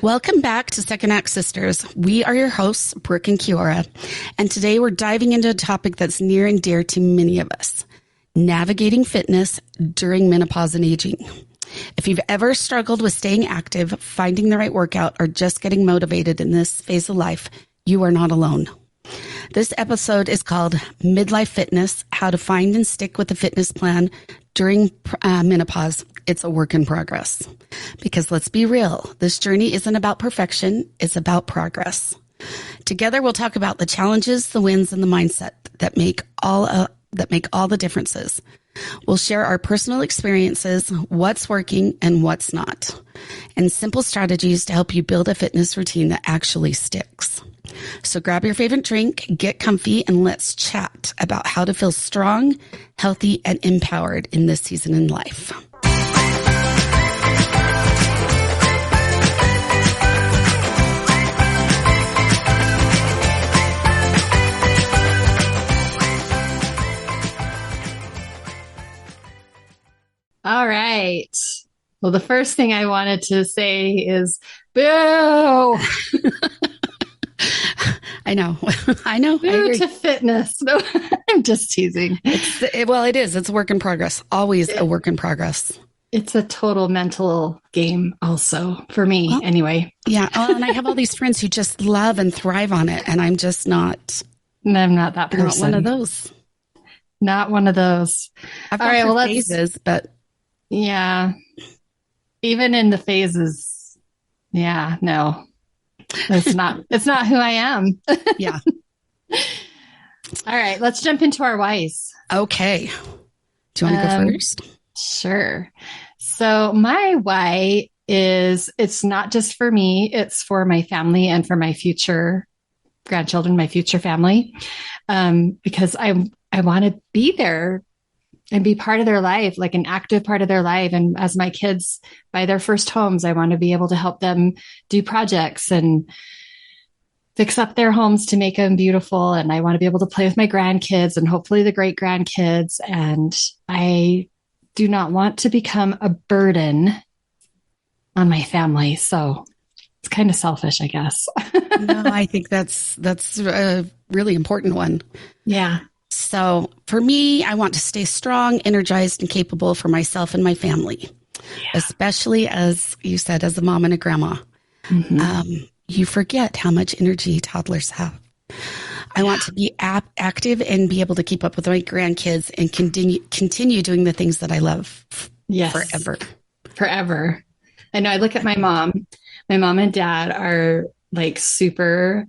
Welcome back to Second Act Sisters. We are your hosts, Brook and Kiora, and today we're diving into a topic that's near and dear to many of us, navigating fitness during menopause and aging. If you've ever struggled with staying active, finding the right workout, or just getting motivated in this phase of life, you are not alone. This episode is called Midlife Fitness, How to Find and Stick with a Fitness Plan During Menopause. It's a work in progress. Because let's be real, this journey isn't about perfection, it's about progress. Together, we'll talk about the challenges, the wins, and the mindset that make all the differences. We'll share our personal experiences, what's working and what's not, and simple strategies to help you build a fitness routine that actually sticks. So grab your favorite drink, get comfy, and let's chat about how to feel strong, healthy, and empowered in this season in life. All right. Well, the first thing I wanted to say is boo. I know. Boo to fitness. No, I'm just teasing. It is. It's a work in progress. Always a work in progress. It's a total mental game also for me anyway. Yeah. And I have all these friends who just love and thrive on it. And I'm just not. I'm not that person. Not one of those. Not one of those. I've got phases, but. Yeah. Even in the phases. Yeah, no. It's not who I am. Yeah. All right, let's jump into our whys. Okay. Do you want to go first? Sure. So my why is it's not just for me, it's for my family and for my future grandchildren, my future family. Because I want to be there and be part of their life, like an active part of their life. And as my kids buy their first homes, I want to be able to help them do projects and fix up their homes to make them beautiful. And I want to be able to play with my grandkids and hopefully the great grandkids. And I do not want to become a burden on my family. So it's kind of selfish, I guess. No, I think that's a really important one. Yeah. So for me, I want to stay strong, energized, and capable for myself and my family, especially as you said, as a mom and a grandma. Mm-hmm. You forget how much energy toddlers have. I want to be active and be able to keep up with my grandkids and continue doing the things that I love forever. I know I look at my mom and dad are like super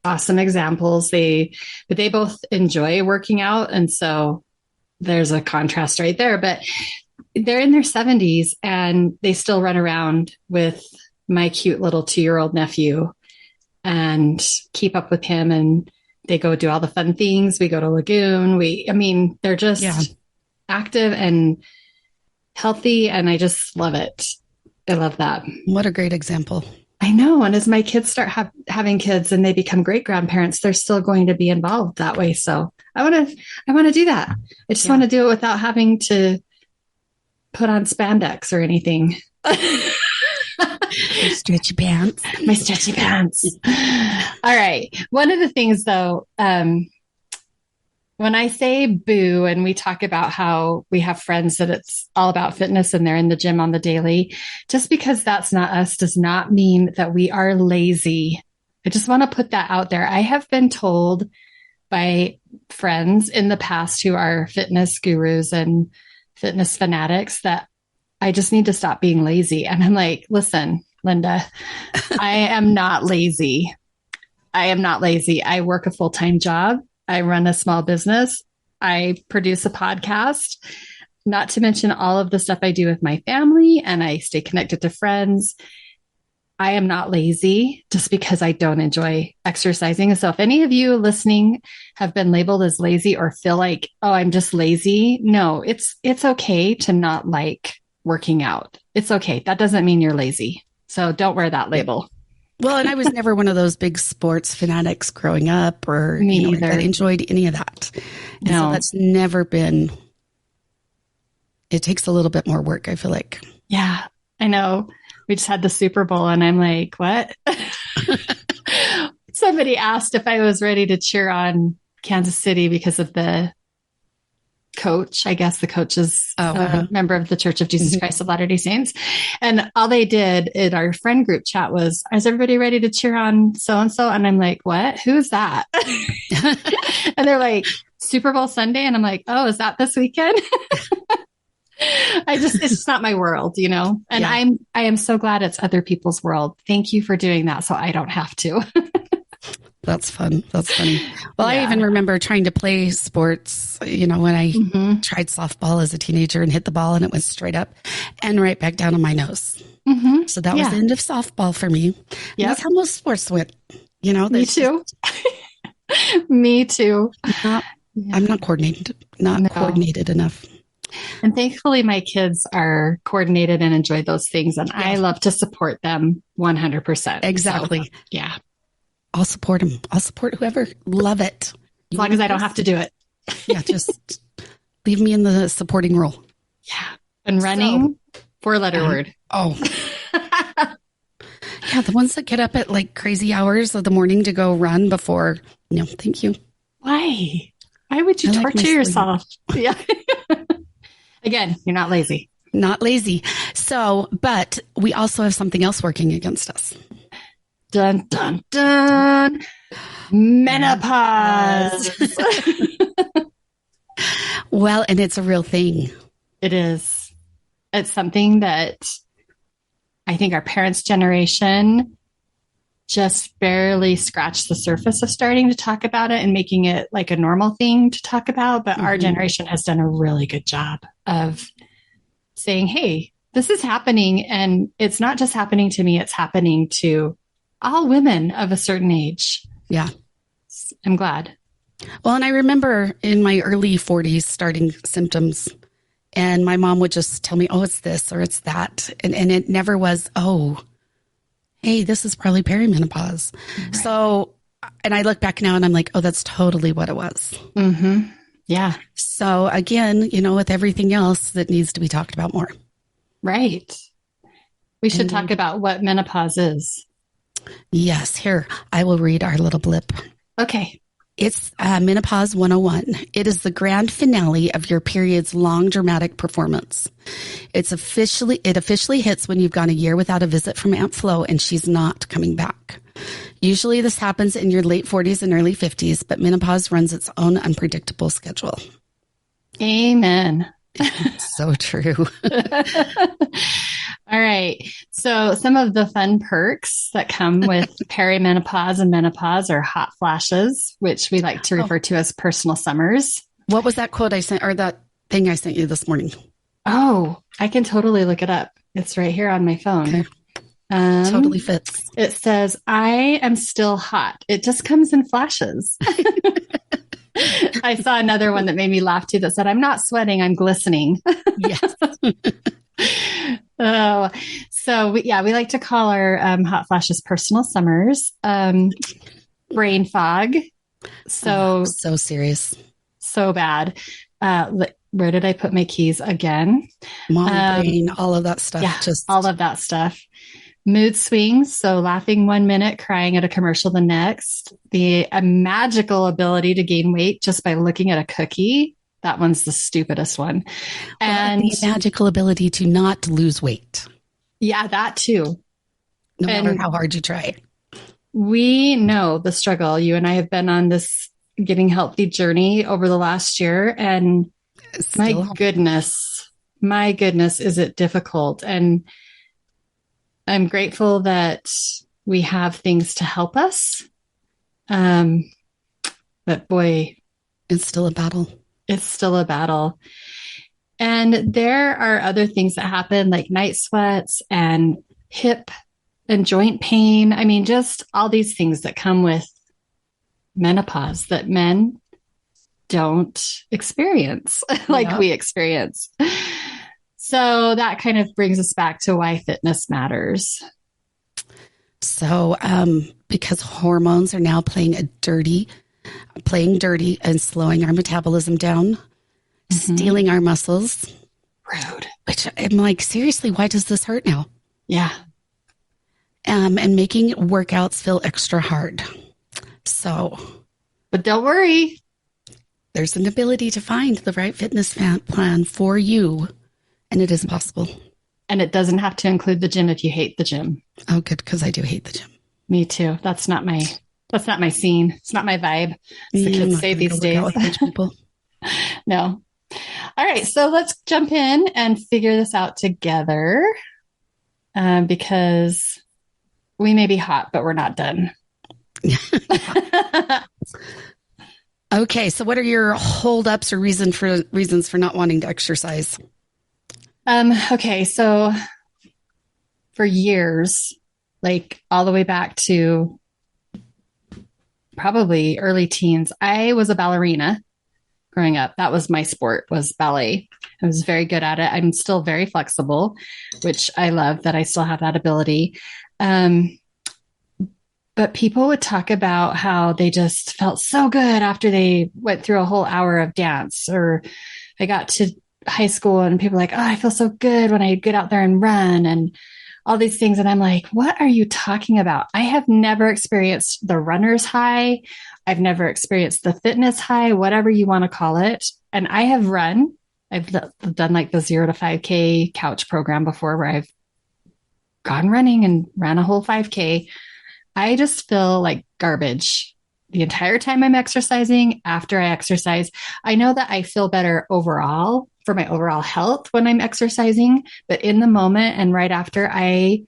awesome examples. They both enjoy working out. And so there's a contrast right there, but they're in their 70s and they still run around with my cute little 2-year-old nephew and keep up with him. And they go do all the fun things. We go to Lagoon. They're just active and healthy. And I just love it. I love that. What a great example. I know. And as my kids start having kids and they become great grandparents, they're still going to be involved that way. So I want to do that. I just want to do it without having to put on spandex or anything. My stretchy pants. All right. One of the things though, when I say boo and we talk about how we have friends that it's all about fitness and they're in the gym on the daily, just because that's not us does not mean that we are lazy. I just want to put that out there. I have been told by friends in the past who are fitness gurus and fitness fanatics that I just need to stop being lazy. And I'm like, listen, Linda, I am not lazy. I work a full-time job. I run a small business. I produce a podcast, not to mention all of the stuff I do with my family, and I stay connected to friends. I am not lazy just because I don't enjoy exercising. So if any of you listening have been labeled as lazy or feel like, oh, I'm just lazy. No, it's okay to not like working out. It's okay. That doesn't mean you're lazy. So don't wear that label. Well, and I was never one of those big sports fanatics growing up or that enjoyed any of that. And so that's never been, it takes a little bit more work, I feel like. Yeah, I know. we just had the Super Bowl and I'm like, what? Somebody asked if I was ready to cheer on Kansas City because of the coach. I guess the coach is a member of the Church of Jesus Christ of Latter-day Saints. And all they did in our friend group chat was, is everybody ready to cheer on so-and-so? And I'm like, what? Who's that? And they're like, Super Bowl Sunday. And I'm like, oh, is that this weekend? it's just not my world, you know? And I am so glad it's other people's world. Thank you for doing that so I don't have to. That's fun. That's funny. Well, I even remember trying to play sports, you know, when I tried softball as a teenager and hit the ball and it went straight up and right back down on my nose. So that was the end of softball for me. Yeah. That's how most sports went. You know, me too. Me too. I'm not coordinated enough. And thankfully my kids are coordinated and enjoy those things. And I love to support them 100%. Exactly. So, yeah. I'll support them. I'll support whoever. Love it. As long as I don't have to do it. Yeah, just leave me in the supporting role. Yeah. And running, 4-letter word. Oh. Yeah, the ones that get up at like crazy hours of the morning to go run before. No, thank you. Why? Why would you torture yourself? Yeah. Again, you're not lazy. Not lazy. So, but we also have something else working against us. Dun, dun, dun. Menopause. Well, and it's a real thing. It is. It's something that I think our parents' generation just barely scratched the surface of starting to talk about it and making it like a normal thing to talk about. But our generation has done a really good job of saying, hey, this is happening. And it's not just happening to me, it's happening to all women of a certain age. Yeah. I'm glad. Well, and I remember in my early 40s starting symptoms, and my mom would just tell me, oh, it's this or it's that. And it never was, oh, hey, this is probably perimenopause. Right. So, and I look back now and I'm like, oh, that's totally what it was. Yeah. So again, you know, with everything else that needs to be talked about more. Right. We should talk about what menopause is. Yes. Here, I will read our little blip. Okay. It's Menopause 101. It is the grand finale of your period's long dramatic performance. It officially hits when you've gone a year without a visit from Aunt Flo and she's not coming back. Usually this happens in your late 40s and early 50s, but menopause runs its own unpredictable schedule. Amen. So true. All right. So some of the fun perks that come with perimenopause and menopause are hot flashes, which we like to refer to as personal summers. What was that quote I sent, or that thing I sent you this morning? Oh, I can totally look it up. It's right here on my phone. Okay. Totally fits. It says, I am still hot. It just comes in flashes. I saw another one that made me laugh too that said, I'm not sweating, I'm glistening. Yes. Oh, so we like to call our hot flashes personal summers. Brain fog. So serious. So bad. Where did I put my keys again? Mom brain, all of that stuff. Yeah, all of that stuff. Mood swings, so laughing 1 minute, crying at a commercial the next. The magical ability to gain weight just by looking at a cookie. That one's the stupidest one. And the magical ability to not lose weight. Yeah, that too. No matter how hard you try. We know the struggle. You and I have been on this getting healthy journey over the last year. And my goodness, is it difficult? And I'm grateful that we have things to help us. But boy, it's still a battle. It's still a battle. And there are other things that happen like night sweats and hip and joint pain. I mean, just all these things that come with menopause that men don't experience like we experience. So that kind of brings us back to why fitness matters. So, because hormones are now playing dirty and slowing our metabolism down, stealing our muscles. Rude. Which I'm like, seriously, why does this hurt now? Yeah. and making workouts feel extra hard. So, but don't worry. There's an ability to find the right fitness plan for you, and it is possible. And it doesn't have to include the gym if you hate the gym. Oh, good, because I do hate the gym. Me too. That's not my scene. It's not my vibe. As the kids say these days. People. No. All right. So let's jump in and figure this out together, because we may be hot, but we're not done. Okay. So what are your holdups or reasons for not wanting to exercise? Okay. So for years, like all the way back to probably early teens, I was a ballerina growing up. That was my sport, was ballet. I was very good at it. I'm still very flexible, which I love that I still have that ability. But people would talk about how they just felt so good after they went through a whole hour of dance. Or I got to high school and people were like, oh, I feel so good when I get out there and run and all these things. And I'm like, what are you talking about? I have never experienced the runner's high. I've never experienced the fitness high, whatever you want to call it. And I have run. I've done like the 0 to 5K couch program before, where I've gone running and ran a whole 5K. I just feel like garbage the entire time I'm exercising. After I exercise, I know that I feel better overall for my overall health when I'm exercising, but in the moment and right after, I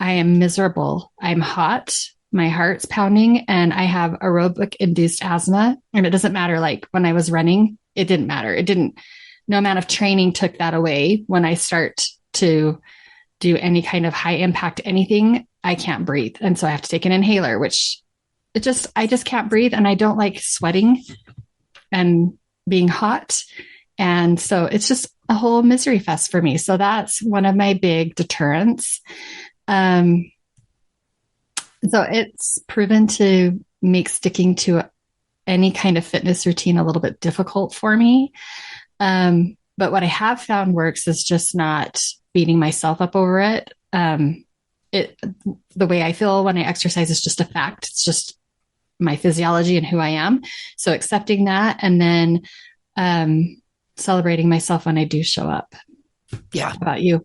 am miserable. I'm hot. My heart's pounding, and I have aerobic induced asthma. And it doesn't matter. Like when I was running, it didn't matter. No amount of training took that away. When I start to do any kind of high impact anything, I can't breathe. And so I have to take an inhaler, which I just can't breathe. And I don't like sweating and being hot. And so it's just a whole misery fest for me. So that's one of my big deterrents. So it's proven to make sticking to any kind of fitness routine a little bit difficult for me. But what I have found works is just not beating myself up over it. The way I feel when I exercise is just a fact. It's just my physiology and who I am. So accepting that, and then celebrating myself when I do show up. Yeah. How about you?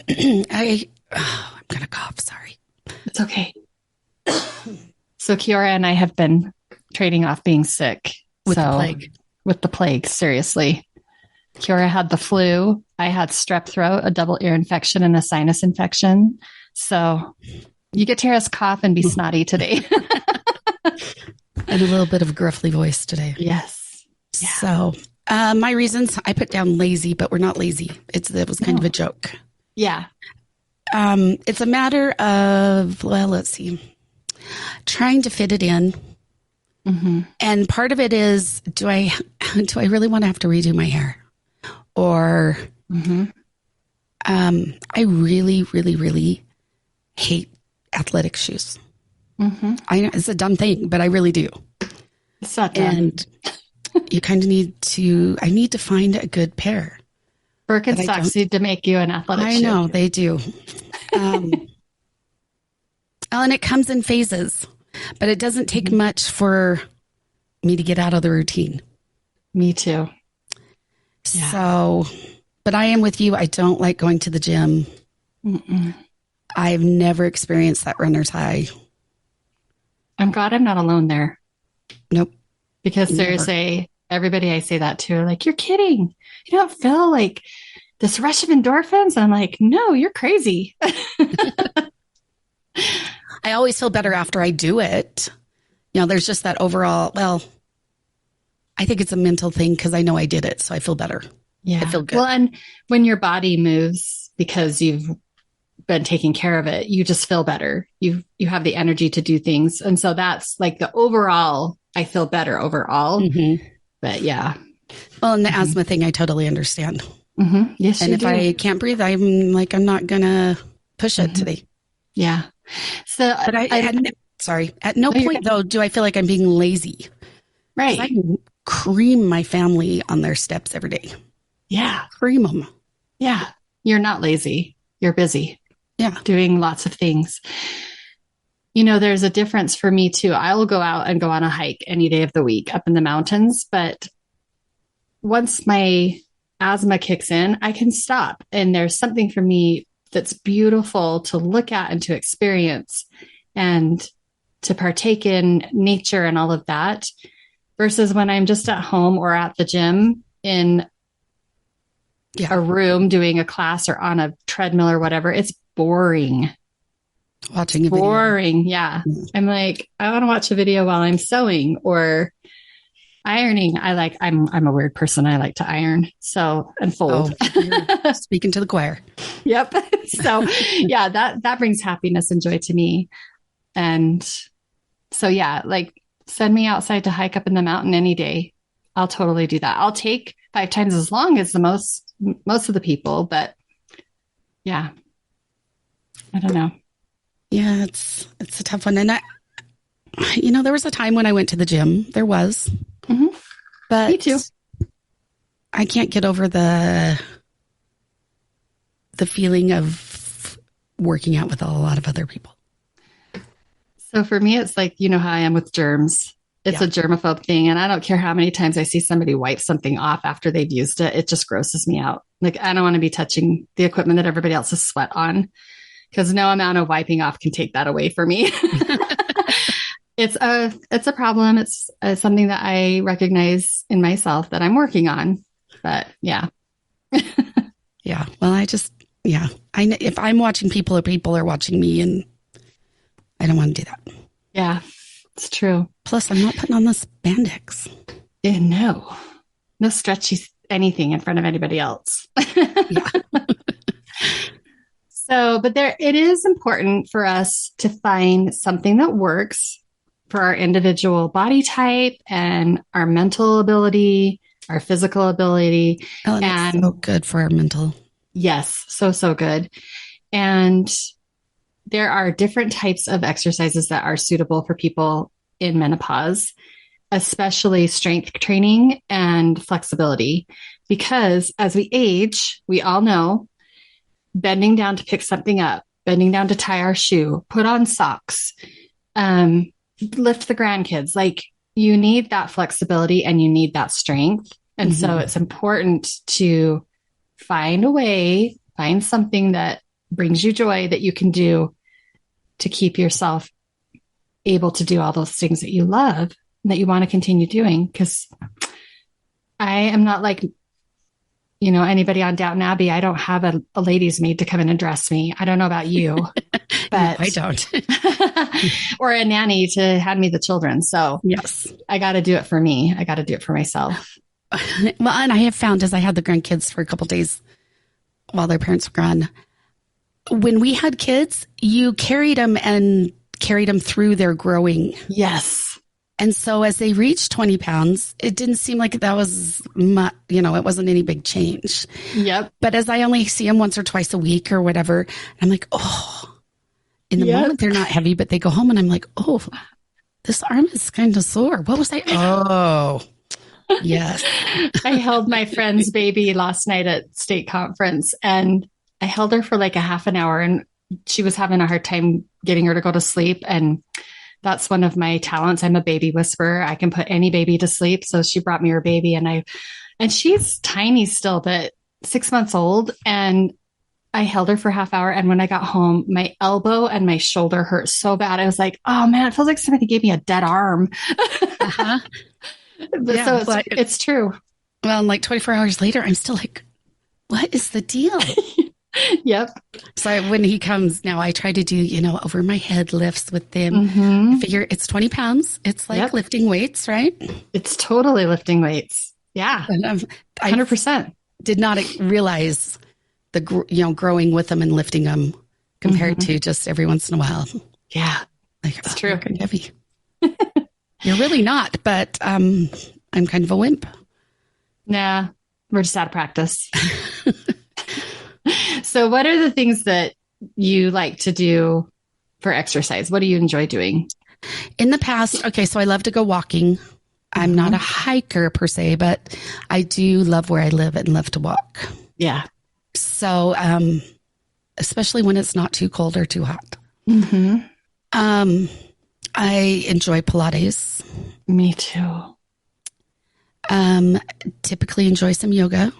I'm going to cough. Sorry. It's okay. So Kiora and I have been trading off being sick. With the plague. With the plague, seriously. Kiora had the flu. I had strep throat, a double ear infection, and a sinus infection. So you get to hear us cough and be snotty today. And a little bit of a gruffly voice today. Yes. Yeah. So my reasons, I put down lazy, but we're not lazy. It was kind of a joke. Yeah. It's a matter of, well, let's see, trying to fit it in. Mm-hmm. And part of it is, do I really want to have to redo my hair? Or I really, really, really hate athletic shoes. Mm-hmm. I know it's a dumb thing, but I really do. It's not dumb. And you kind of need to find a good pair. Brook and sassy to make you an athletic shoe. I know, they do. And it comes in phases, but it doesn't take much for me to get out of the routine. Me too. Yeah. So, but I am with you. I don't like going to the gym. Mm-mm. I've never experienced that runner's high. I'm glad I'm not alone there. Nope. Because seriously, everybody I say that to are like, you're kidding. You don't feel like this rush of endorphins? And I'm like, no, you're crazy. I always feel better after I do it. You know, there's just that overall, well, I think it's a mental thing because I know I did it. So I feel better. Yeah. I feel good. Well, and when your body moves because you've been taking care of it, you just feel better. You have the energy to do things. And so that's like the overall, I feel better overall. Mm-hmm. But yeah. Well, and the asthma thing, I totally understand. Mm-hmm. Yes, and if do. I can't breathe, I'm not going to push it today. Yeah. So, but at no point though, do I feel like I'm being lazy. Right. I cream my family on their steps every day. Yeah. Cream them. Yeah. You're not lazy. You're busy. Yeah. doing lots of things. There's a difference for me too. I will go out and go on a hike any day of the week up in the mountains, but once my asthma kicks in, I can stop. And there's something for me that's beautiful to look at and to experience and to partake in nature and all of that, versus when I'm just at home or at the gym in a room doing a class or on a treadmill or whatever. It's boring. Watching a video. Boring. Yeah. I'm like, I want to watch a video while I'm sewing or ironing. I'm a weird person. I like to iron. And fold. Oh, speaking to the choir. Yep. So yeah, that brings happiness and joy to me. And so, yeah, send me outside to hike up in the mountain any day. I'll totally do that. I'll take 5 times as long as most of the people, but yeah, I don't know. Yeah, it's a tough one. And there was a time when I went to the gym. There was, but me too. I can't get over the feeling of working out with a lot of other people. So for me, it's like, how I am with germs. It's a germaphobe thing. And I don't care how many times I see somebody wipe something off after they've used it. It just grosses me out. Like, I don't want to be touching the equipment that everybody else has sweat on, because no amount of wiping off can take that away from me. It's a problem. It's something that I recognize in myself that I'm working on, but yeah. Yeah. Well, if I'm watching people or people are watching me, and I don't want to do that. Yeah, it's true. Plus, I'm not putting on the spandex. Yeah, no stretchy anything in front of anybody else. Yeah. So, but it is important for us to find something that works for our individual body type and our mental ability, our physical ability. Oh, and it's so good for our mental. Yes. So good. And there are different types of exercises that are suitable for people in menopause, especially strength training and flexibility, because as we age, we all know bending down to pick something up, bending down to tie our shoe, put on socks, lift the grandkids. Like, you need that flexibility and you need that strength. And so it's important to find something that brings you joy that you can do to keep yourself able to do all those things that you love and that you want to continue doing. Because I am not like, anybody on Downton Abbey. I don't have a ladies' maid to come in and dress me. I don't know about you, but no, I don't. Or a nanny to hand me the children. So yes, I got to do it for me. I got to do it for myself. Well, and I have found, as I had the grandkids for a couple of days while their parents were gone, when we had kids, you carried them through their growing. Yes. And so as they reached 20 pounds, it didn't seem like that was, it wasn't any big change. Yep. But as I only see them once or twice a week or whatever, I'm like, in the moment they're not heavy, but they go home and I'm like, this arm is kind of sore. What was I? Oh, yes. I held my friend's baby last night at state conference, and I held her for like a half an hour, and she was having a hard time getting her to go to sleep. And that's one of my talents. I'm a baby whisperer. I can put any baby to sleep. So she brought me her baby, and she's tiny still, but 6 months old. And I held her for a half hour. And when I got home, my elbow and my shoulder hurt so bad. I was like, oh man, it feels like somebody gave me a dead arm. Uh-huh. Yeah, so it's true. Well, and like 24 hours later, I'm still like, what is the deal? Yep. So when he comes now, I try to do, over my head lifts with him. I figure it's 20 pounds. It's like lifting weights, right? It's totally lifting weights. Yeah. 100%. Did not realize the, growing with them and lifting them compared to just every once in a while. Yeah. That's true. You're heavy. You're really not, but I'm kind of a wimp. Nah, we're just out of practice. So what are the things that you like to do for exercise? What do you enjoy doing? In the past, so I love to go walking. I'm not a hiker per se, but I do love where I live and love to walk. Yeah. So especially when it's not too cold or too hot. Mm-hmm. I enjoy Pilates. Me too. Typically enjoy some yoga.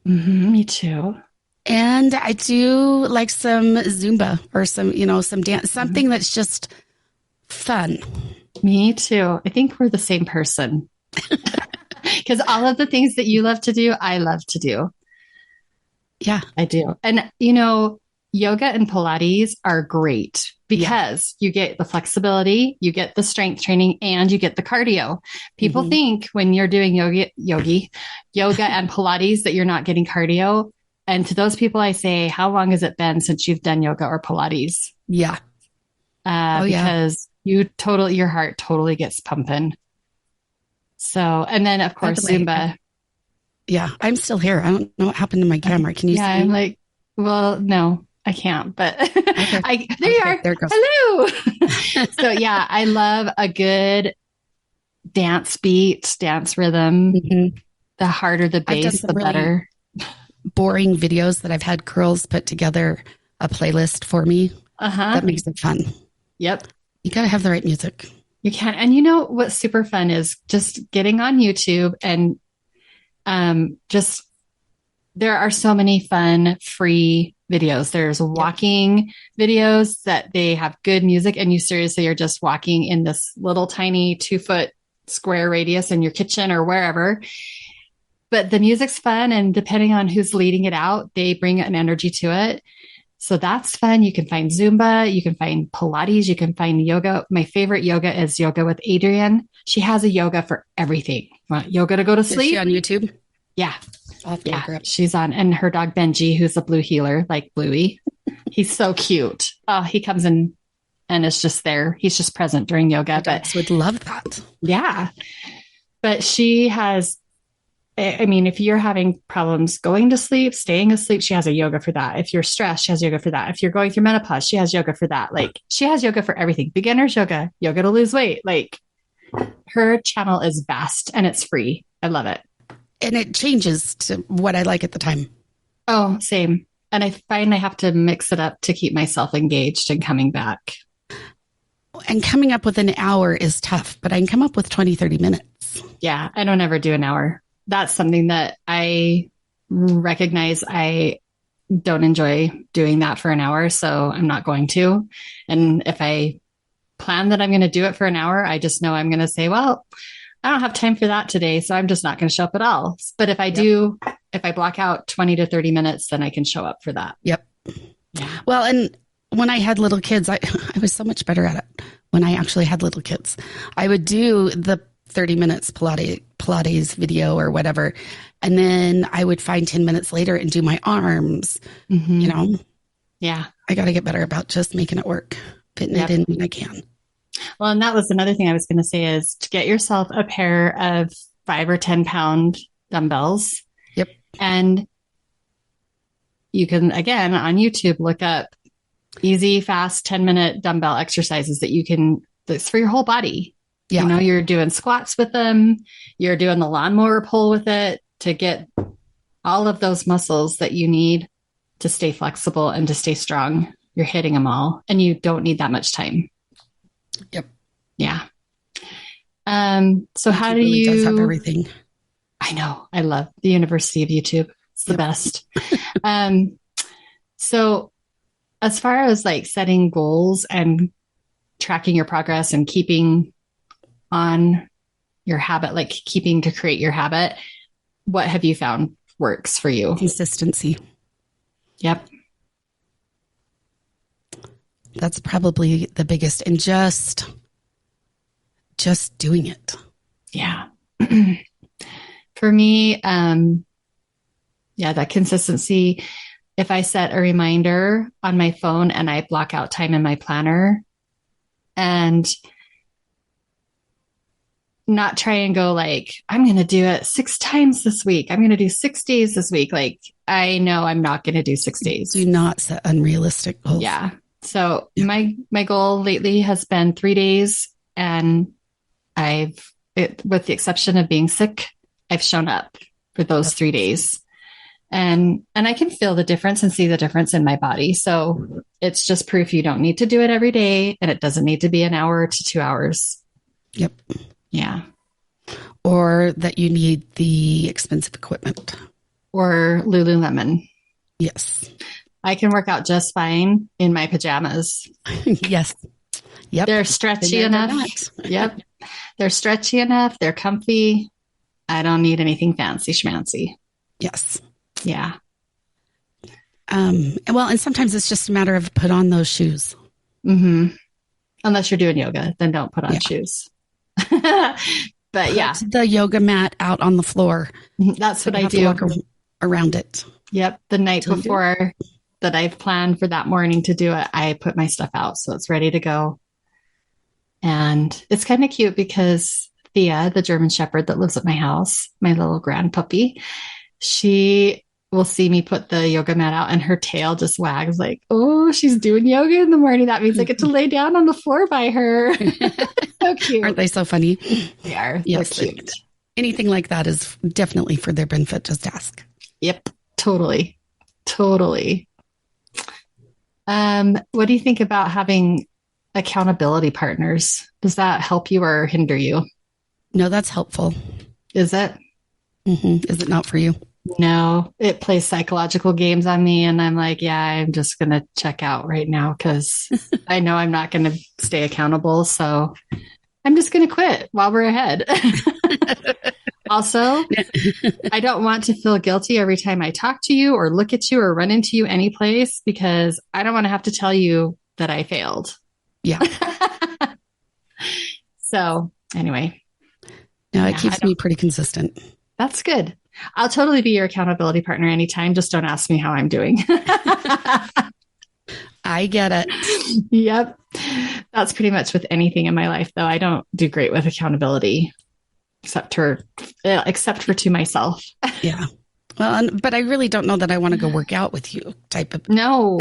Mm-hmm. Me too. And I do like some Zumba or some dance, something that's just fun. Me too. I think we're the same person. Because all of the things that you love to do, I love to do. Yeah. I do. And, yoga and Pilates are great because you get the flexibility, you get the strength training, and you get the cardio. People think when you're doing yoga and Pilates that you're not getting cardio. And to those people, I say, how long has it been since you've done yoga or Pilates? Yeah. Because your heart totally gets pumping. So, and then of course, Zumba. Yeah. I'm still here. I don't know what happened to my camera. Can you see? I'm like, well, no, I can't, but there you are. There it goes. Hello. So yeah, I love a good dance beat, dance rhythm. Mm-hmm. The harder the bass, the better. Boring videos that I've had girls put together a playlist for me. That makes it fun. Yep. You got to have the right music. You can. And you know what's super fun is just getting on YouTube and there are so many fun free videos. There's walking videos that they have good music and you seriously are just walking in this little tiny 2-foot square radius in your kitchen or wherever. But the music's fun. And depending on who's leading it out, they bring an energy to it. So that's fun. You can find Zumba, you can find Pilates, you can find yoga. My favorite yoga is Yoga with Adrienne. She has a yoga for everything. Want yoga to go to sleep? Is she on YouTube? Yeah. She's on. And her dog Benji, who's a blue healer, like Bluey. He's so cute. Oh, he comes in and is just there. He's just present during yoga. But would love that. Yeah. But she has, if you're having problems going to sleep, staying asleep, she has a yoga for that. If you're stressed, she has yoga for that. If you're going through menopause, she has yoga for that. Like she has yoga for everything. Beginner's yoga, yoga to lose weight. Like her channel is vast and it's free. I love it. And it changes to what I like at the time. Oh, same. And I find I have to mix it up to keep myself engaged and coming back. And coming up with an hour is tough, but I can come up with 20, 30 minutes. Yeah, I don't ever do an hour. That's something that I recognize I don't enjoy doing that for an hour, so I'm not going to. And if I plan that I'm going to do it for an hour, I just know I'm going to say, well, I don't have time for that today, so I'm just not going to show up at all. But if I do, if I block out 20 to 30 minutes, then I can show up for that. Yep. Yeah. Well, and when I had little kids, I was so much better at it when I actually had little kids. I would do the 30 minutes Pilates video or whatever. And then I would find 10 minutes later and do my arms, Yeah. I got to get better about just making it work, fitting it in when I can. Well, and that was another thing I was going to say is to get yourself a pair of 5 or 10 pound dumbbells. Yep. And you can, again, on YouTube, look up easy, fast 10-minute dumbbell exercises that's for your whole body. Yeah. You're doing squats with them. You're doing the lawnmower pull with it to get all of those muscles that you need to stay flexible and to stay strong. You're hitting them all and you don't need that much time. Yep. Yeah. So how do you does have everything? I know. I love the University of YouTube. It's the best. So as far as like setting goals and tracking your progress and keeping on your habit, like keeping to create your habit, what have you found works for you? Consistency. Yep. That's probably the biggest. And just doing it. Yeah. For me, that consistency. If I set a reminder on my phone and I block out time in my planner and not try and go like, I'm going to do it 6 times this week. I'm going to do 6 days this week. Like, I know I'm not going to do 6 days. Do not set unrealistic goals. Yeah. So my goal lately has been 3 days, and with the exception of being sick, I've shown up for those 3 days. And I can feel the difference and see the difference in my body. So it's just proof you don't need to do it every day, and it doesn't need to be an hour to 2 hours. Yep. Yeah. Or that you need the expensive equipment. Or Lululemon. Yes. I can work out just fine in my pajamas. Yes. Yep. They're stretchy enough. Yep. They're stretchy enough. They're comfy. I don't need anything fancy schmancy. Yes. Yeah. Well, and sometimes it's just a matter of put on those shoes. Mm-hmm. Unless you're doing yoga, then don't put on shoes. But put the yoga mat out on the floor. That's so what I do. Walk around it. Yep. The night before that I've planned for that morning to do it, I put my stuff out so it's ready to go. And it's kind of cute because Thea, the German Shepherd that lives at my house, my little grand puppy, she will see me put the yoga mat out and her tail just wags like, oh, she's doing yoga in the morning. That means I get to lay down on the floor by her. So cute. Aren't they so funny? They are. Yes, so cute. Anything like that is definitely for their benefit. Just ask. Yep. Totally. Totally. What do you think about having accountability partners? Does that help you or hinder you? No, that's helpful. Is it? Mm-hmm. Is it not for you? No, it plays psychological games on me. And I'm like, yeah, I'm just going to check out right now because I know I'm not going to stay accountable. So I'm just going to quit while we're ahead. Also, I don't want to feel guilty every time I talk to you or look at you or run into you any place because I don't want to have to tell you that I failed. Yeah. So anyway. No, it keeps me pretty consistent. That's good. I'll totally be your accountability partner anytime. Just don't ask me how I'm doing. I get it. Yep. That's pretty much with anything in my life, though. I don't do great with accountability, except for to myself. Yeah. Well, but I really don't know that I want to go work out with you type of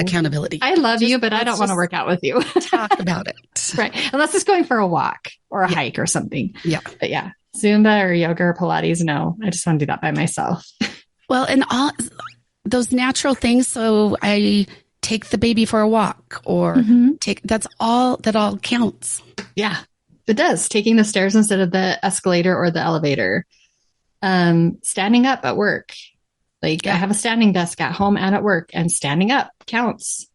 accountability. I love you, but I don't want to work out with you. Talk about it. Right. Unless it's going for a walk or a hike or something. Yeah. But yeah. Zumba or yoga or Pilates, no, I just want to do that by myself. Well, and all those natural things. So I take the baby for a walk or that all counts. Yeah, it does. Taking the stairs instead of the escalator or the elevator. Standing up at work. I have a standing desk at home and at work, and standing up counts.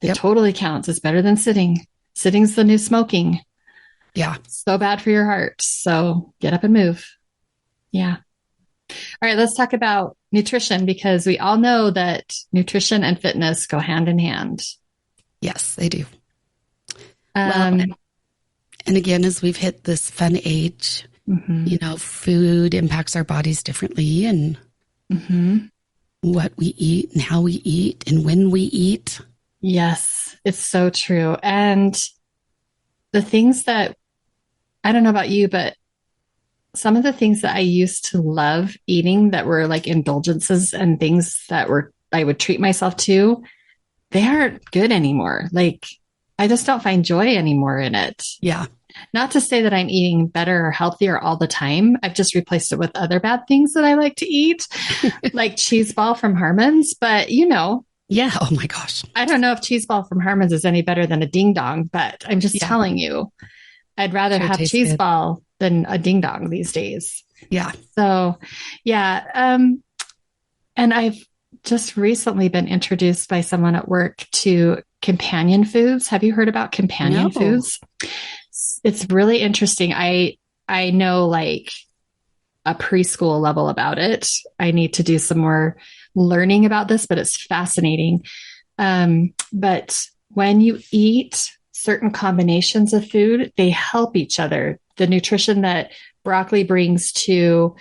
It totally counts. It's better than sitting. Sitting's the new smoking. Yeah. So bad for your heart. So get up and move. Yeah. All right. Let's talk about nutrition because we all know that nutrition and fitness go hand in hand. Yes, they do. And again, as we've hit this fun age, food impacts our bodies differently and what we eat and how we eat and when we eat. Yes, it's so true. And the things that I don't know about you, but some of the things that I used to love eating that were like indulgences and things that I would treat myself to, they aren't good anymore. I just don't find joy anymore in it. Yeah. Not to say that I'm eating better or healthier all the time. I've just replaced it with other bad things that I like to eat, like cheese ball from Harmon's, but Yeah. Oh my gosh. I don't know if cheese ball from Harmon's is any better than a ding dong, but I'm just telling you. I'd rather have cheese ball than a ding dong these days. Yeah. So, yeah. And I've just recently been introduced by someone at work to companion foods. Have you heard about companion foods? It's really interesting. I know a preschool level about it. I need to do some more learning about this, but it's fascinating. But when you eat certain combinations of food, they help each other. The nutrition that broccoli brings to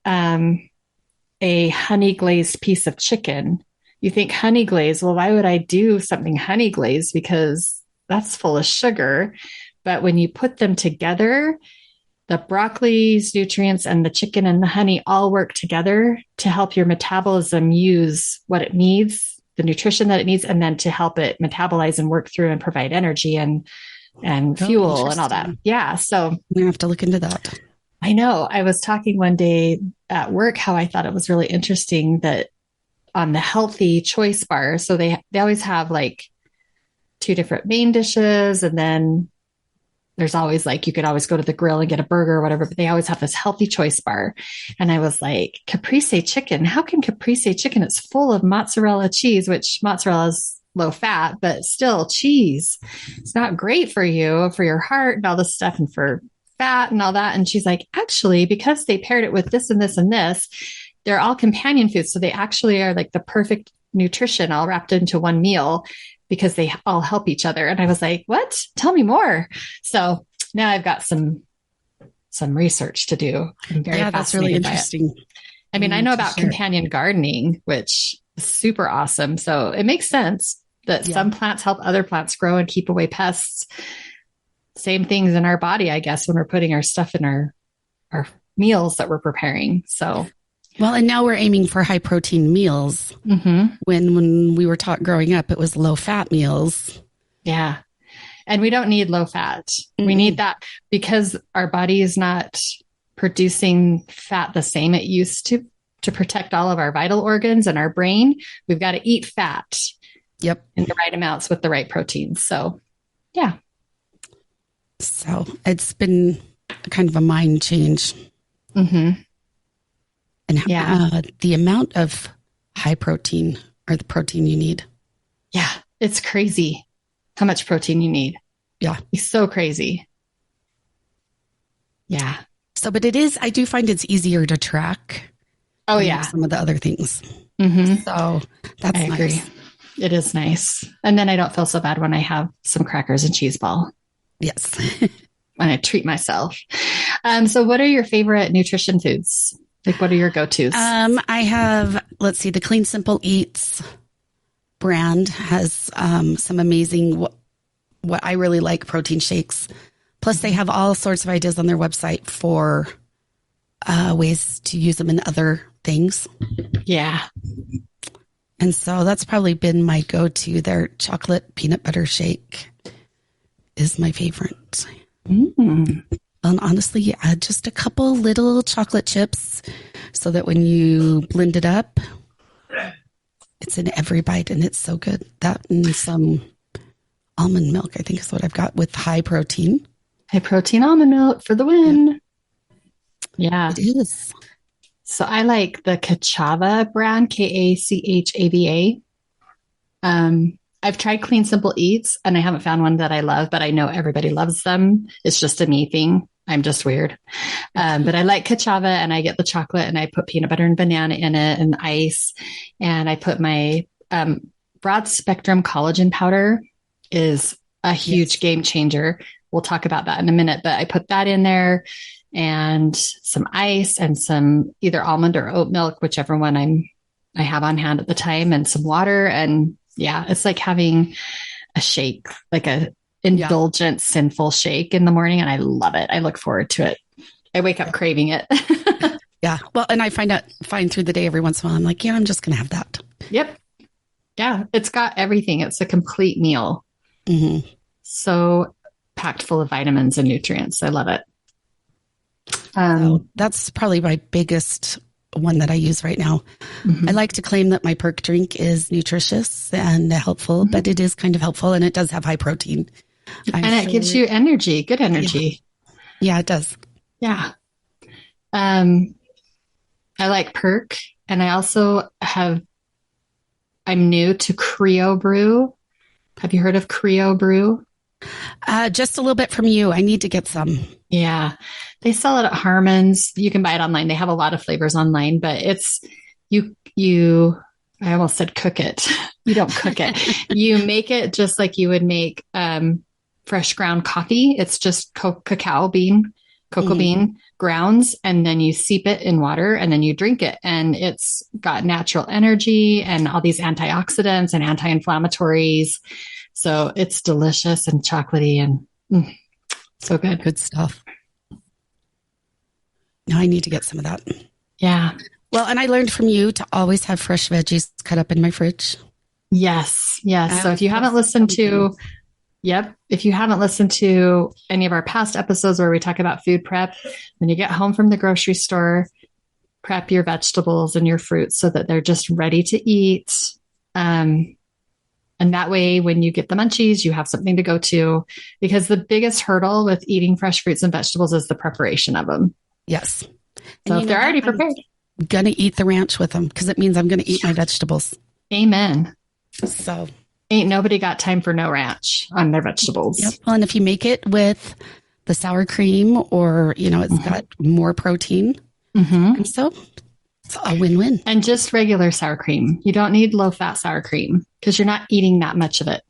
a honey glazed piece of chicken, you think honey glaze, well, why would I do something honey glazed? Because that's full of sugar. But when you put them together, the broccoli's nutrients and the chicken and the honey all work together to help your metabolism use what it needs, the nutrition that it needs, and then to help it metabolize and work through and provide energy and fuel and all that. Yeah. So we have to look into that. I know. I was talking one day at work how I thought it was really interesting that on the healthy choice bar. So they always have like 2 different main dishes. And then there's always like, you could always go to the grill and get a burger or whatever, but they always have this healthy choice bar. And I was like, caprese chicken, how can caprese chicken? It's full of mozzarella cheese, which mozzarella is low fat, but still cheese. It's not great for you, for your heart and all this stuff and for fat and all that. And she's like, actually, because they paired it with this and this and this, they're all companion foods. So they actually are like the perfect nutrition all wrapped into one meal because they all help each other. And I was like, what? Tell me more. So now I've got some research to do. I'm very fascinated. That's really interesting. I mean, I know about companion gardening, which is super awesome. So it makes sense that some plants help other plants grow and keep away pests. Same things in our body, I guess, when we're putting our stuff in our meals that we're preparing. So, well, and now we're aiming for high protein meals. Mm-hmm. When we were taught growing up, it was low fat meals. Yeah. And we don't need low fat. Mm-hmm. We need that because our body is not producing fat the same it used to protect all of our vital organs and our brain. We've got to eat fat. Yep. In the right amounts with the right proteins. So, yeah. So it's been kind of a mind change. Mm-hmm. And the amount of high protein or the protein you need. Yeah, it's crazy how much protein you need. Yeah. It's so crazy. Yeah. So, but I do find it's easier to track. Oh, yeah. Some of the other things. Mm-hmm. So that's nice. I agree. It is nice. And then I don't feel so bad when I have some crackers and cheese ball. Yes. When I treat myself. So what are your favorite nutrition foods? Like, what are your go-tos? I have, let's see, the Clean Simple Eats brand has some amazing, what I really like, protein shakes. Plus, they have all sorts of ideas on their website for ways to use them in other things. Yeah. And so that's probably been my go-to. Their chocolate peanut butter shake is my favorite. Mm. And honestly, you add just a couple little chocolate chips so that when you blend it up, it's in every bite and it's so good. That and some almond milk, I think is what I've got with high protein. High protein almond milk for the win. Yeah. It is. So I like the Kachava brand, Kachava. I've tried Clean Simple Eats and I haven't found one that I love, but I know everybody loves them. It's just a me thing. I'm just weird. But I like Kachava and I get the chocolate and I put peanut butter and banana in it and ice. And I put my broad spectrum collagen powder is a huge game changer. We'll talk about that in a minute, but I put that in there and some ice and some either almond or oat milk, whichever one I have on hand at the time, and some water. And yeah, it's like having a shake, like a indulgent, sinful shake in the morning. And I love it. I look forward to it. I wake up craving it. Yeah. Well, and I find through the day every once in a while, I'm like, yeah, I'm just going to have that. Yep. Yeah. It's got everything. It's a complete meal. Mm-hmm. So packed full of vitamins and nutrients. I love it. So that's probably my biggest one that I use right now. Mm-hmm. I like to claim that my perk drink is nutritious and helpful, but it is kind of helpful and it does have high protein. And it gives you energy, good energy. Yeah, it does. Yeah. I like perk. And I also I'm new to Creo Brew. Have you heard of Creo Brew? Just a little bit from you. I need to get some. Yeah. They sell it at Harmon's. You can buy it online. They have a lot of flavors online, but it's I almost said cook it. You don't cook it. You make it just like you would make fresh ground coffee. It's just cocoa bean grounds, and then you steep it in water and then you drink it. And it's got natural energy and all these antioxidants and anti-inflammatories. So it's delicious and chocolatey and so good. Good stuff. Now I need to get some of that. Yeah. Well, and I learned from you to always have fresh veggies cut up in my fridge. Yes. Yes. So if you haven't listened to any of our past episodes where we talk about food prep, when you get home from the grocery store, prep your vegetables and your fruits so that they're just ready to eat. And that way, when you get the munchies, you have something to go to, because the biggest hurdle with eating fresh fruits and vegetables is the preparation of them. Yes. So if they're already prepared, I'm going to eat the ranch with them because it means I'm going to eat my vegetables. Amen. So ain't nobody got time for no ranch on their vegetables. Yep. Well, and if you make it with the sour cream, or, it's got more protein. And so it's a win-win. And just regular sour cream. You don't need low-fat sour cream because you're not eating that much of it.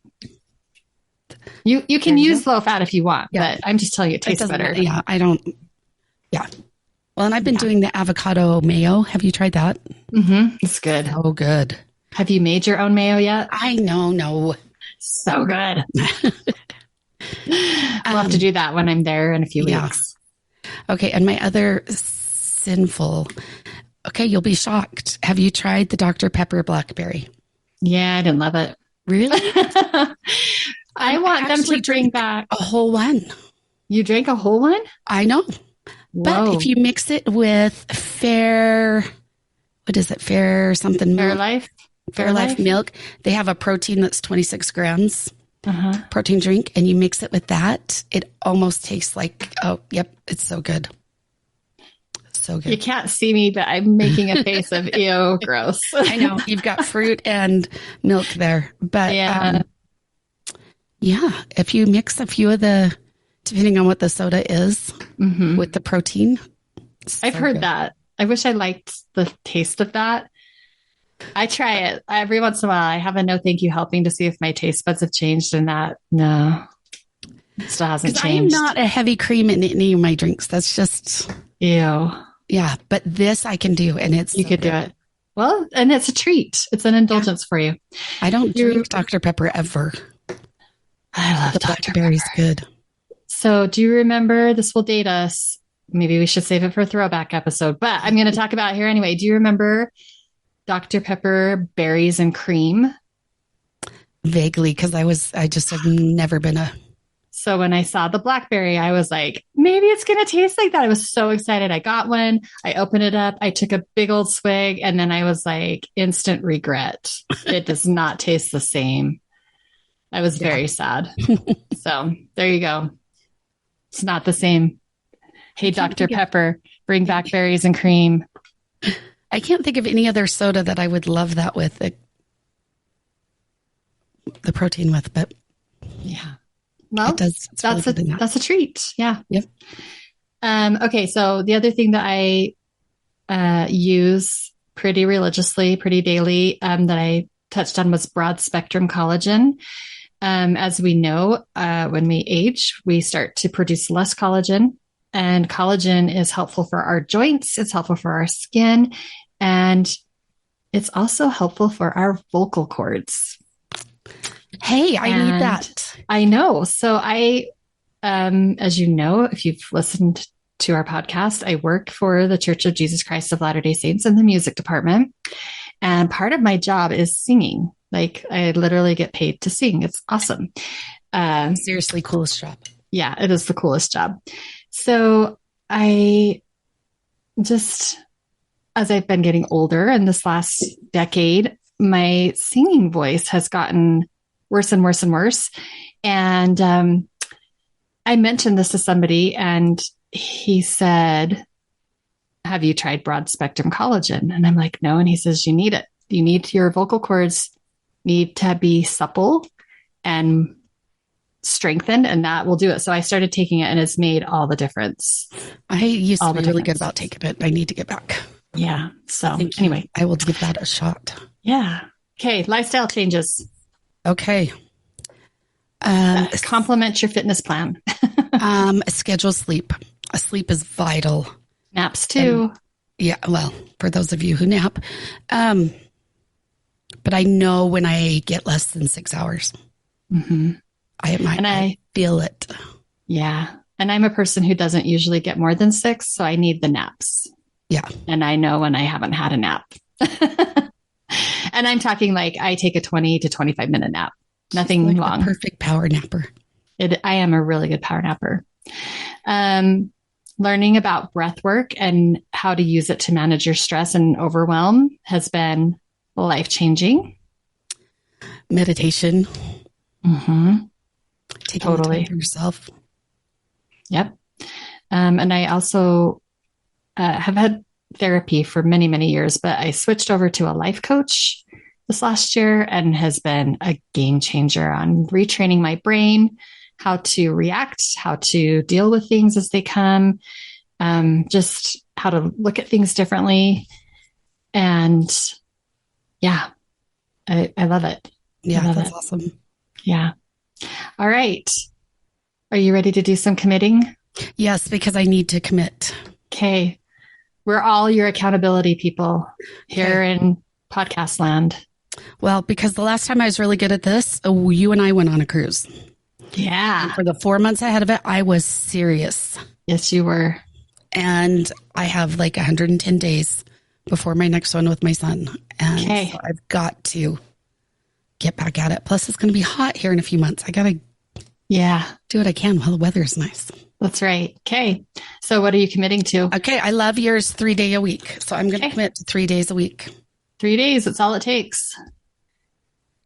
You can use low-fat if you want, but I'm just telling you it tastes better. Yeah, I don't. Yeah. Well, and I've been doing the avocado mayo. Have you tried that? It's good. Oh, good. Have you made your own mayo yet? I know. No. So good. I'll have to do that when I'm there in a few weeks. Okay. And my other sinful, you'll be shocked. Have you tried the Dr. Pepper Blackberry? Yeah, I didn't love it. Really? I want them to bring back a whole one. You drank a whole one? I know. Whoa. But if you mix it with Fair Life milk, they have a protein that's 26 grams protein drink, and you mix it with that, it almost tastes like, it's so good. So good. You can't see me, but I'm making a face of ew, gross. I know. You've got fruit and milk there. But if you mix a few of depending on what the soda is with the protein. I've heard that. I wish I liked the taste of that. I try it every once in a while. I have a no thank you helping to see if my taste buds have changed, and that, no, it still hasn't changed. I am not a heavy cream in any of my drinks. That's just ew. Yeah, but this I can do, and you could do it. Well, and it's a treat. It's an indulgence for you. I don't drink Dr. Pepper ever. I love the Dr. Blackberry's Pepper. Good. So do you remember, this will date us, maybe we should save it for a throwback episode, but I'm going to talk about it here anyway. Do you remember Dr. Pepper berries and cream? Vaguely, because I just have never been a... So when I saw the blackberry, I was like, maybe it's going to taste like that. I was so excited. I got one. I opened it up. I took a big old swig, and then I was like, instant regret. It does not taste the same. I was very sad. So there you go. It's not the same. Hey, Dr. Pepper, bring back berries and cream. I can't think of any other soda that I would love that with, the protein with, but yeah. Well, that's a treat. Yeah. Yep. Okay. So the other thing that I use pretty religiously, pretty daily, that I touched on was broad spectrum collagen. As we know, when we age, we start to produce less collagen, and collagen is helpful for our joints. It's helpful for our skin, and it's also helpful for our vocal cords. Hey, I need that. I know. So as you know, if you've listened to our podcast, I work for the Church of Jesus Christ of Latter-day Saints in the music department. And part of my job is singing. Like, I literally get paid to sing. It's awesome. Seriously, coolest job. Yeah, it is the coolest job. So I just, as I've been getting older in this last decade, my singing voice has gotten worse and worse and worse. And I mentioned this to somebody, and he said, have you tried broad spectrum collagen? And I'm like, no. And he says, you need it. You need, your vocal cords need to be supple and strengthened, and that will do it. So I started taking it, and it's made all the difference. I used to be really good about taking it. I need to get back. Yeah. So anyway, I will give that a shot. Yeah. Okay. Lifestyle changes. Okay. Complement your fitness plan. Schedule sleep. Sleep is vital. Naps too. Yeah. Well, for those of you who nap. But I know when I get less than 6 hours, I feel it. Yeah. And I'm a person who doesn't usually get more than 6. So I need the naps. Yeah. And I know when I haven't had a nap. And I'm talking like I take a 20 to 25 minute nap. Nothing like long. The perfect power napper. I am a really good power napper. learning about breath work and how to use it to manage your stress and overwhelm has been life-changing. Meditation. Mm-hmm. Taking the time for yourself. Yep. And I also have had therapy for many, many years, but I switched over to a life coach this last year and has been a game changer on retraining my brain, how to react, how to deal with things as they come, just how to look at things differently. And yeah, I love it. Yeah, that's awesome. Yeah. All right. Are you ready to do some committing? Yes, because I need to commit. Okay. We're all your accountability people here in podcast land. Well, because the last time I was really good at this, you and I went on a cruise. Yeah. And for the 4 months ahead of it, I was serious. Yes, you were. And I have like 110 days before my next one with my son. And so I've got to get back at it. Plus, it's going to be hot here in a few months. I got to do what I can while the weather is nice. That's right. Okay. So what are you committing to? Okay. I love yours 3 day a week. So I'm going to commit to 3 days a week. 3 days. That's all it takes.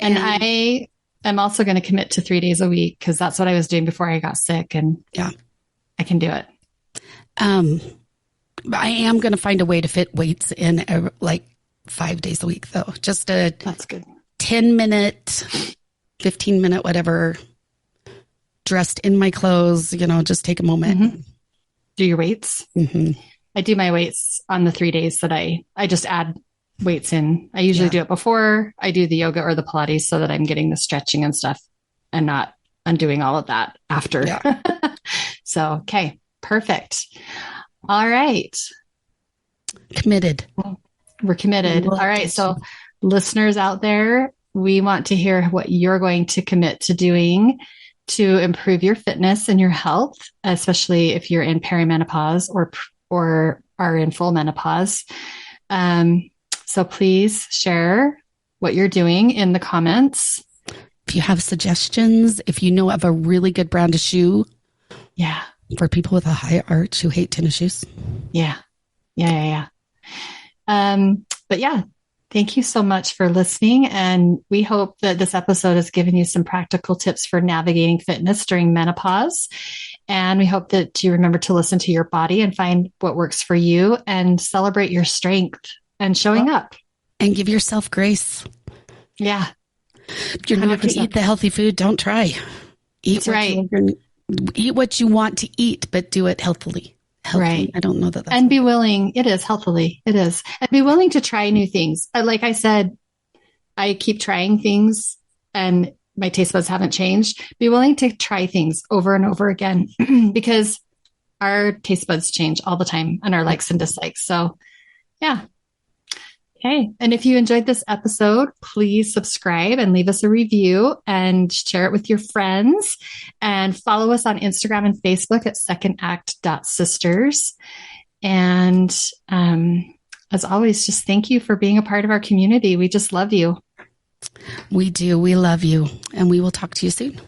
And I am also going to commit to 3 days a week because that's what I was doing before I got sick. And I can do it. I am going to find a way to fit weights in like 5 days a week though. Just that's good. 10-minute, 15-minute, whatever, dressed in my clothes, just take a moment. Mm-hmm. Do your weights. Mm-hmm. I do my weights on the 3 days that I just add weights in. I usually do it before I do the yoga or the Pilates so that I'm getting the stretching and stuff and not undoing all of that after. Yeah. So, okay, perfect. All right. Committed. We're committed. All right. So listeners out there, we want to hear what you're going to commit to doing to improve your fitness and your health, especially if you're in perimenopause or are in full menopause. So please share what you're doing in the comments. If you have suggestions, if you know of a really good brand of shoe. Yeah. For people with a high arch who hate tennis shoes. Yeah. But yeah, thank you so much for listening. And we hope that this episode has given you some practical tips for navigating fitness during menopause. And we hope that you remember to listen to your body and find what works for you and celebrate your strength and showing up. And give yourself grace. Yeah. If you're not going to eat the healthy food, don't try. Eat what you want to eat, but do it healthily. Right. I don't know that. And be willing. It is healthily. It is. And be willing to try new things. Like I said, I keep trying things and my taste buds haven't changed. Be willing to try things over and over again because our taste buds change all the time and our likes and dislikes. So yeah. Okay. And if you enjoyed this episode, please subscribe and leave us a review and share it with your friends and follow us on Instagram and Facebook at secondact.sisters. And as always, just thank you for being a part of our community. We just love you. We do. We love you. And we will talk to you soon.